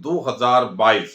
2022।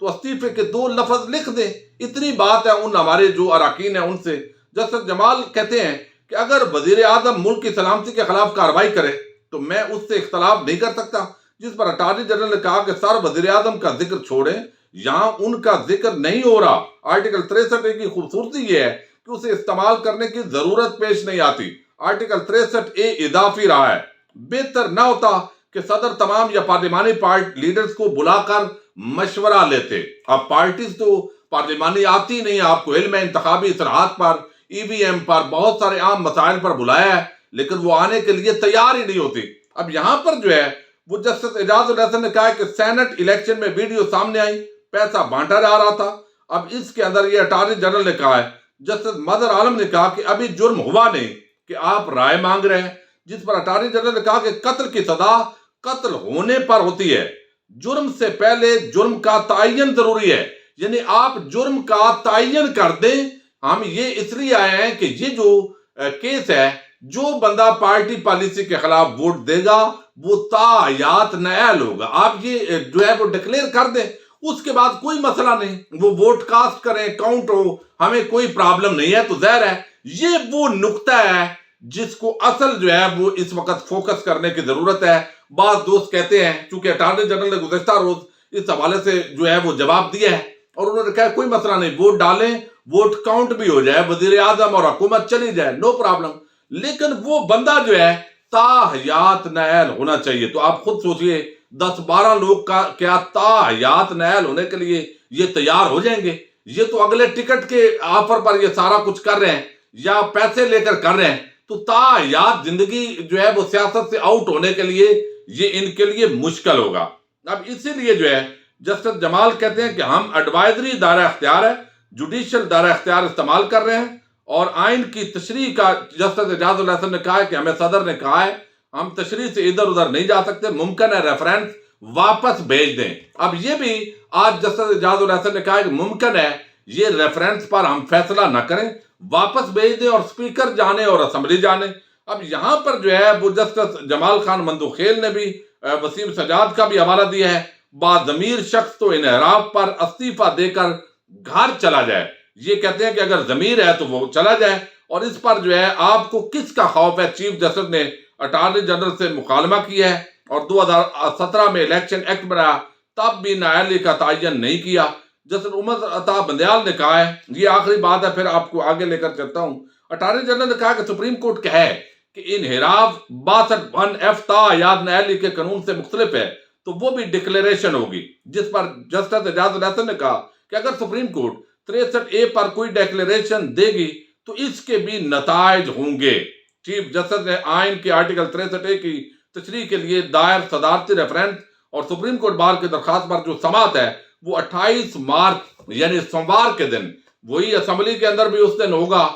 تو استعفے کے 2 لفظ لکھ دیں، اتنی بات ہے ان ہمارے جو اراکین ہیں ان سے۔ جسٹس جمال کہتے ہیں کہ اگر وزیر اعظم ملک کی سلامتی کے خلاف کارروائی کرے تو میں اس سے اختلاف نہیں کر سکتا، جس پر اٹارنی جنرل نے کہا کہ سر وزیر اعظم کا ذکر چھوڑیں، یہاں ان کا ذکر نہیں ہو رہا۔ آرٹیکل 63A کی خوبصورتی یہ ہے کہ اسے استعمال کرنے کی ضرورت پیش نہیں آتی۔ آرٹیکل 63A اضافی رہا ہے۔ بہتر نہ ہوتا کہ صدر تمام یا پارلیمانی لیڈرز کو بلا کر مشورہ لیتے۔ اب پارٹیز تو پارلیمانی آتی نہیں، آپ کو علم ہے، انتخابی اصلاحات پر، EVM پر، بہت سارے عام مسائل پر بلایا ہے، لیکن وہ آنے کے لیے تیار ہی نہیں ہوتی۔ اب یہاں پر جو ہے وہ جسٹس اعجاز الحسن نے کہا کہ سینٹ الیکشن میں ویڈیو سامنے آئی، پیسہ بانٹا جا رہا تھا۔ اب اس کے اندر یہ اٹارنی جنرل نے کہا ہے، جسٹس مظہر عالم نے کہا کہ ابھی جرم ہوا نہیں کہ آپ رائے مانگ رہے ہیں، جس پر اٹارنی جنرل نے کہا کہ قتل کی سزا قتل ہونے پر ہوتی ہے، جرم سے پہلے جرم کا تعین ضروری ہے، یعنی آپ جرم کا تعین کر دیں۔ ہم یہ اس لیے آئے ہیں کہ یہ جو کیس ہے، جو بندہ پارٹی پالیسی کے خلاف ووٹ دے گا وہ تاحیات نااہل ہوگا۔ آپ یہ جو ہے وہ ڈکلیئر کر دیں، اس کے بعد کوئی مسئلہ نہیں، وہ ووٹ کاسٹ کریں، کاؤنٹ ہو، ہمیں کوئی پرابلم نہیں ہے۔ تو ظاہر ہے یہ وہ نقطہ ہے جس کو اصل جو ہے وہ اس وقت فوکس کرنے کی ضرورت ہے۔ بعض دوست کہتے ہیں، چونکہ اٹارنی جنرل نے گزشتہ روز اس حوالے سے جو ہے وہ جواب دیا ہے اور انہوں نے کہا کوئی مسئلہ نہیں، ووٹ ڈالیں، ووٹ کاؤنٹ بھی ہو جائے، وزیر اعظم اور حکومت چلی جائے، نو پرابلم، لیکن وہ بندہ جو ہے تاحیات نااہل ہونا چاہیے۔ تو آپ خود سوچئے 10-12 لوگ کا کیا تاحیات نااہل ہونے کے لیے یہ تیار ہو جائیں گے؟ یہ تو اگلے ٹکٹ کے آفر پر یہ سارا کچھ کر رہے ہیں یا پیسے لے کر کر رہے ہیں، تو تاحیات زندگی جو ہے وہ سیاست سے آؤٹ ہونے کے لیے یہ ان کے لیے مشکل ہوگا۔ اب اسی لیے جو ہے جسٹس جمال کہتے ہیں کہ ہم ایڈوائزری دائرہ اختیار ہے، جوڈیشل دائرہ اختیار استعمال کر رہے ہیں، اور آئین کی تشریح کا جسٹس اعجاز الحسن نے کہا ہے کہ ہمیں صدر نے کہا ہے ہم تشریح سے ادھر ادھر نہیں جا سکتے، ممکن ہے ریفرنس واپس بھیج دیں۔ اب یہ بھی آج جسٹس اعجاز الحسن نے کہا ہے کہ ممکن ہے یہ ریفرنس پر ہم فیصلہ نہ کریں، واپس بھیج دیں اور اسپیکر جانے اور اسمبلی جانے۔ اب یہاں پر جو ہے وہ جسٹس جمال خان مندوخیل نے بھی وسیم سجاد کا بھی حوالہ دیا ہے، باضمیر شخص تو انحراف پر استعفیٰ دے کر گھر چلا جائے۔ یہ کہتے ہیں کہ اگر ضمیر ہے تو وہ چلا جائے، اور اس پر جو ہے آپ کو کس کا خوف ہے؟ چیف جسٹس نے اٹارنی جنرل سے مکالمہ کیا ہے اور 2017 میں الیکشن ایکٹ بنایا، تب بھی نااہلی کا تعین نہیں کیا۔ جسٹس عمر عطا بندیال نے کہا ہے، یہ آخری بات ہے پھر آپ کو آگے لے کر چلتا ہوں، اٹارنی جنرل نے کہا کہ سپریم کورٹ کہے کہ انحراف 62(1)(f) تاحیات نااہلی کے قانون سے مختلف ہے تو وہ بھی ڈکلیریشن ہوگی، جس پر جسٹس اعجاز الحسن نے کہا کہ اگر سپریم کورٹ 63A پر کوئی ڈیکلیریشن دے گی تو اس کے بھی نتائج ہوں گے۔ چیف جسٹس نے آئین کے آرٹیکل 63A کی تشریح کے لیے دائر صدارتی ریفرنس اور سپریم کورٹ بار کی درخواست پر جو سماعت ہے وہ 28 مارچ یعنی سوموار کے دن، وہی اسمبلی کے اندر بھی اس دن ہوگا،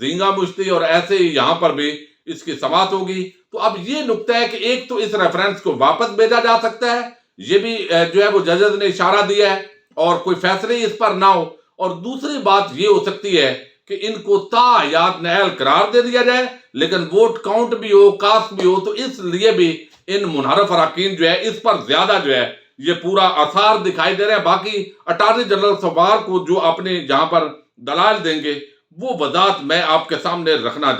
زینگا مشتی، اور ایسے ہی یہاں پر بھی اس کی سماعت ہوگی۔ تو اب یہ نقطہ ہے کہ ایک تو اس ریفرنس کو واپس بھیجا جا سکتا ہے، یہ بھی جو ہے وہ ججز نے اشارہ دیا ہے، اور کوئی فیصلے اس پر نہ ہو، اور دوسری بات یہ ہو سکتی ہے کہ ان کو تاحیات نااہل قرار دے دیا جائے لیکن ووٹ کاؤنٹ بھی ہو، کاسٹ بھی ہو، تو اس لیے بھی ان منحرف اراکین جو ہے اس پر زیادہ جو ہے یہ پورا اثار دکھائی دے رہے ہیں۔ باقی اٹارنی جنرل سوموار کو جو اپنے جہاں پر دلائل دیں گے وہ وضاحت میں آپ کے سامنے رکھنا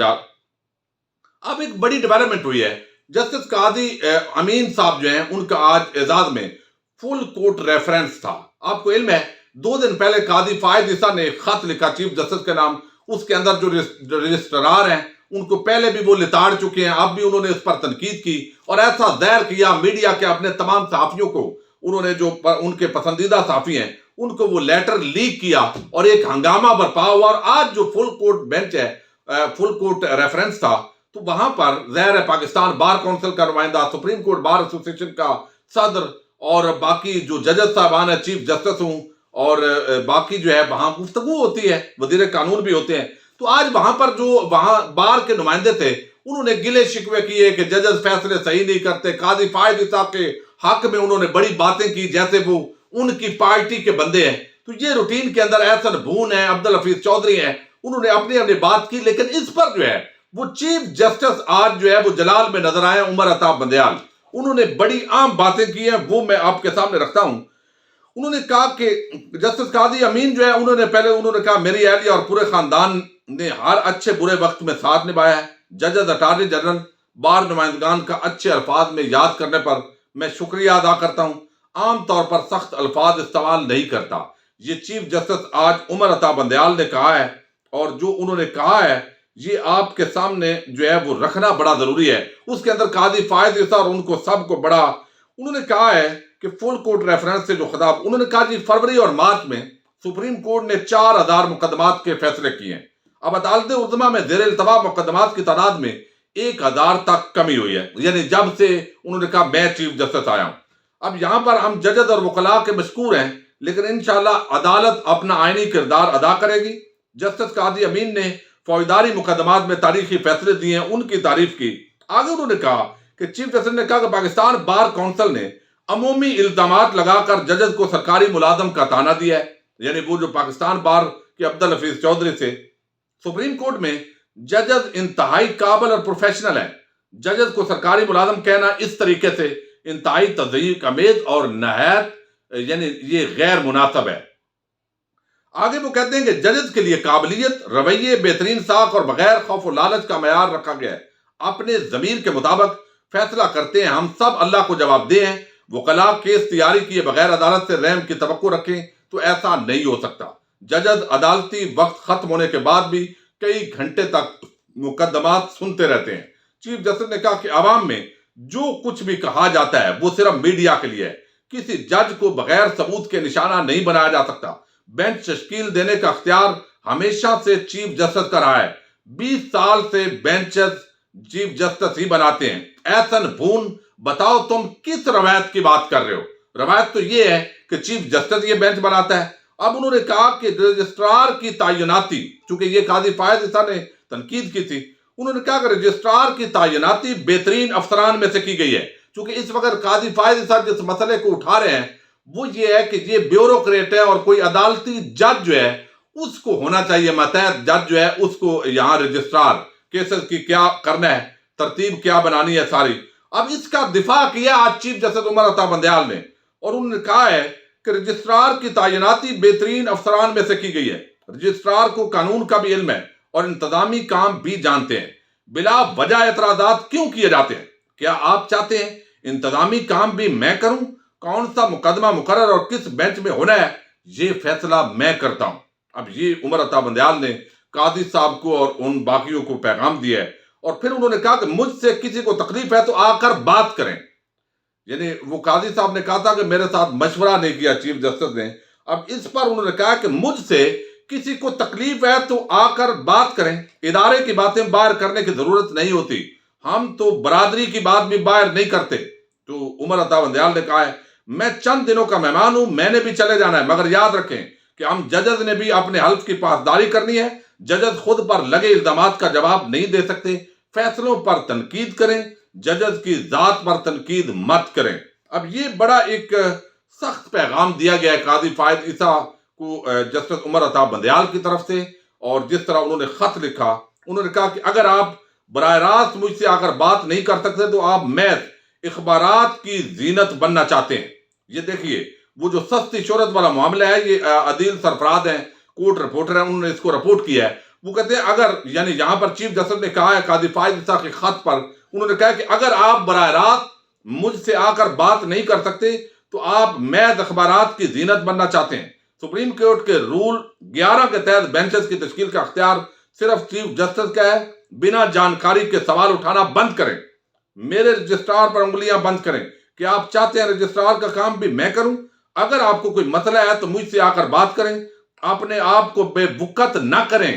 اب ایک بڑی ڈیولپمنٹ ہوئی ہے، جسٹس قاضی امین صاحب جو ہیں ان کا آج اعزاز میں فل کورٹ ریفرنس تھا۔ آپ کو علم ہے 2 دن پہلے قاضی فائد عیسیٰ نے خط لکھا چیف جسٹس کے نام، اس کے اندر جو رجسٹرار ہیں ان کو پہلے بھی وہ لتاڑ چکے ہیں، اب بھی انہوں نے اس پر تنقید کی اور ایسا ظاہر کیا میڈیا کے اپنے تمام صحافیوں کو، انہوں نے جو ان کے پسندیدہ صحافی ہیں ان کو وہ لیٹر لیک کیا اور ایک ہنگامہ برپا ہوا۔ اور آج جو فل کورٹ بینچ ہے، فل کورٹ ریفرنس تھا، تو وہاں پر ظاہر ہے پاکستان بار کونسل کا نمائندہ، سپریم کورٹ بار ایسوسی ایشن کا صدر اور باقی جو ججز صاحبان ہیں، چیف جسٹس ہوں اور باقی جو ہے وہاں گفتگو ہوتی ہے، وزیر قانون بھی ہوتے ہیں۔ تو آج وہاں پر جو وہاں بار کے نمائندے تھے انہوں نے گلے شکوے کیے کہ ججز فیصلے صحیح نہیں کرتے، قاضی فائد عیسیٰ کے حق میں انہوں نے بڑی باتیں کی جیسے وہ ان کی پارٹی کے بندے ہیں۔ تو یہ روٹین کے اندر احسن بھون ہے، عبدالحفیظ چودھری ہیں، انہوں نے اپنی بات کی، لیکن اس پر جو ہے وہ چیف جسٹس آج جو ہے وہ جلال میں نظر آئے، عمر عطا بندیال، انہوں نے بڑی عام باتیں کی ہیں، وہ میں آپ کے سامنے رکھتا ہوں۔ انہوں نے کہا کہ جسٹس قاضی امین جو ہے انہوں نے کہا میری اہلیہ اور پورے خاندان نے ہر اچھے برے وقت میں ساتھ نبھایا ہے. ججز، اٹارنی جنرل، بار نمائندگان کا اچھے الفاظ میں یاد کرنے پر میں شکریہ ادا کرتا ہوں. عام طور پر سخت الفاظ استعمال نہیں کرتا. یہ چیف جسٹس آج عمر عطا بندیال نے کہا ہے، اور جو انہوں نے کہا ہے یہ آپ کے سامنے جو ہے وہ رکھنا بڑا ضروری ہے. اس کے اندر قاضی فائز عیسیٰ اور ان کو سب کو بڑا انہوں نے کہا ہے کہ فل کورٹ ریفرنس سے جو خطاب انہوں نے کہا جی فروری اور مارچ میں سپریم کورٹ نے 4000 مقدمات کے فیصلے کیے ہیں. اب عدالت عظمیٰ میں زیر التوا مقدمات کی تعداد میں 1000 تک کمی ہوئی ہے، یعنی جب سے انہوں نے کہا میں چیف جسٹس آیا ہوں. اب یہاں پر ہم ججز اور وکلاء کے مشکور ہیں، لیکن انشاءاللہ عدالت اپنا آئینی کردار ادا کرے گی. جسٹس قاضی امین نے فوجداری مقدمات میں تاریخی فیصلے دیے ہیں، ان کی تعریف کی. آگے انہوں نے کہا کہ چیف جسٹس نے کہا کہ پاکستان بار کونسل نے عمومی الزامات لگا کر ججز کو سرکاری ملازم کا تانا دیا ہے. یعنی وہ جو پاکستان بار کے عبدالحفیظ چودھری سے سپریم کورٹ میں ججز انتہائی قابل اور پروفیشنل ہیں. ججز کو سرکاری ملازم کہنا اس طریقے سے انتہائی تضحیک امیز اور نہایت یعنی یہ غیر مناسب ہے. آگے وہ کہتے ہیں کہ ججز کے لیے قابلیت، رویے، بہترین ساکھ اور بغیر خوف و لالچ کا معیار رکھا گیا ہے. اپنے ضمیر کے مطابق فیصلہ کرتے ہیں. ہم سب اللہ کو جواب دہ ہیں. وکلاء کیس تیاری کیے بغیر عدالت سے رحم کی توقع رکھیں تو ایسا نہیں ہو سکتا. ججز عدالتی وقت ختم ہونے کے بعد بھی کئی گھنٹے تک مقدمات سنتے رہتے ہیں. چیف جسٹس نے کہا کہ عوام میں جو کچھ بھی کہا جاتا ہے وہ صرف میڈیا کے لیے ہے. کسی جج کو بغیر ثبوت کے نشانہ نہیں بنایا جا سکتا. بینچ تشکیل دینے کا اختیار ہمیشہ سے چیف جسٹس کا رہا ہے. 20 سال سے بینچز چیف جسٹس ہی بناتے ہیں. ایسن بھون بتاؤ تم کس روایت کی بات کر رہے ہو؟ روایت تو یہ ہے کہ چیف جسٹس یہ بینچ بناتا ہے. اب انہوں نے کہا کہ رجسٹرار کی تعیناتی، چونکہ یہ قاضی فائز عیسیٰ نے تنقید کی تھی، انہوں نے کہا کہ رجسٹرار کی تعیناتی بہترین افسران میں سے کی گئی ہے. چونکہ اس وقت قاضی فائز عیسیٰ جس مسئلے کو اٹھا رہے ہیں وہ یہ ہے کہ یہ بیوروکریٹ ہے، اور کوئی عدالتی جج جو ہے اس کو ہونا چاہیے ماتحت جج جو ہے اس کو یہاں رجسٹرار کیسز کی کیا کرنا ہے، ترتیب کیا بنانی ہے ساری. اب اس کا دفاع کیا آج چیف جسٹس عمر عطا بندیال نے، اور انہوں نے کہا ہے کہ رجسٹرار کی تعیناتی بہترین افسران میں سے کی گئی ہے. رجسٹرار کو قانون کا بھی علم ہے اور انتظامی کام بھی جانتے ہیں. بلا وجہ اعتراضات کیوں کیے جاتے ہیں؟ کیا آپ چاہتے ہیں انتظامی کام بھی میں کروں؟ کون سا مقدمہ مقرر اور کس بینچ میں ہونا ہے یہ فیصلہ میں کرتا ہوں. اب یہ عمر عطا بندیال نے قاضی صاحب کو اور ان باقیوں کو پیغام دیا ہے. اور پھر انہوں نے کہا کہ مجھ سے کسی کو تکلیف ہے تو آ کر بات کریں. یعنی وہ قاضی صاحب نے کہا تھا کہ میرے ساتھ مشورہ نہیں کیا چیف جسٹس نے. اب اس پر انہوں نے کہا کہ مجھ سے کسی کو تکلیف ہے تو آ کر بات کریں. ادارے کی باتیں باہر کرنے کی ضرورت نہیں ہوتی. ہم تو برادری کی بات بھی باہر نہیں کرتے. تو عمر عطا بندیال نے کہا ہے میں چند دنوں کا مہمان ہوں، میں نے بھی چلے جانا ہے، مگر یاد رکھیں کہ ہم ججز نے بھی اپنے حلف کی پاسداری کرنی ہے. ججز خود پر لگے الزامات کا جواب نہیں دے سکتے. فیصلوں پر تنقید کریں، ججز کی ذات پر تنقید مت کریں. اب یہ بڑا ایک سخت پیغام دیا گیا ہے قاضی فائز عیسیٰ کو جسٹس عمر عطا بندیال کی طرف سے. اور جس طرح انہوں نے خط لکھا، انہوں نے کہا کہ اگر آپ براہ راست مجھ سے آ کر بات نہیں کر سکتے تو آپ محض اخبارات کی زینت بننا چاہتے ہیں. یہ دیکھیے وہ جو سستی شہرت والا معاملہ ہے، یہ عدیل سرفراز ہیں، کورٹ رپورٹر ہیں، انہوں نے اس کو رپورٹ کیا ہے. وہ کہتے ہیں اگر یعنی یہاں پر چیف جسٹس نے کہا ہے قاضی فائز عیسیٰ کے خط پر، انہوں نے کہا کہ اگر آپ براہ راست مجھ سے آ کر بات نہیں کر سکتے تو آپ محض اخبارات کی زینت بننا چاہتے ہیں. سپریم کورٹ کے رول 11 کے تحت بینچز کی تشکیل کا اختیار صرف چیف جسٹس کا ہے. بنا جانکاری کے سوال اٹھانا بند کریں. میرے رجسٹرار پر انگلیاں بند کریں. کیا آپ چاہتے ہیں رجسٹرار کا کام بھی میں کروں؟ اگر آپ کو کوئی مسئلہ ہے تو مجھ سے آ کر بات کریں. اپنے آپ کو بے وقت نہ کریں.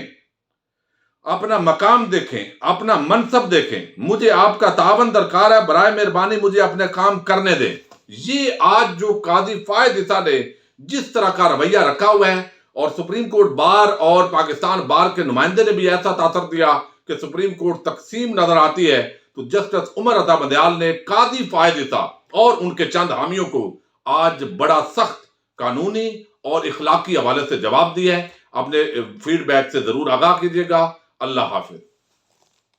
اپنا مقام دیکھیں، اپنا منصب دیکھیں. مجھے آپ کا تعاون درکار ہے، برائے مہربانی مجھے اپنے کام کرنے دیں. یہ آج جو قاضی فائز عیسیٰ نے جس طرح کا رویہ رکھا ہوا ہے، اور سپریم کورٹ بار اور پاکستان بار کے نمائندے نے بھی ایسا تاثر دیا کہ سپریم کورٹ تقسیم نظر آتی ہے، تو جسٹس عمر عطا بندیال نے قاضی فائز عیسیٰ اور ان کے چند حامیوں کو آج بڑا سخت قانونی اور اخلاقی حوالے سے جواب دیا ہے. اپنے فیڈ بیک سے ضرور آگاہ کیجیے گا. اللہ حافظ.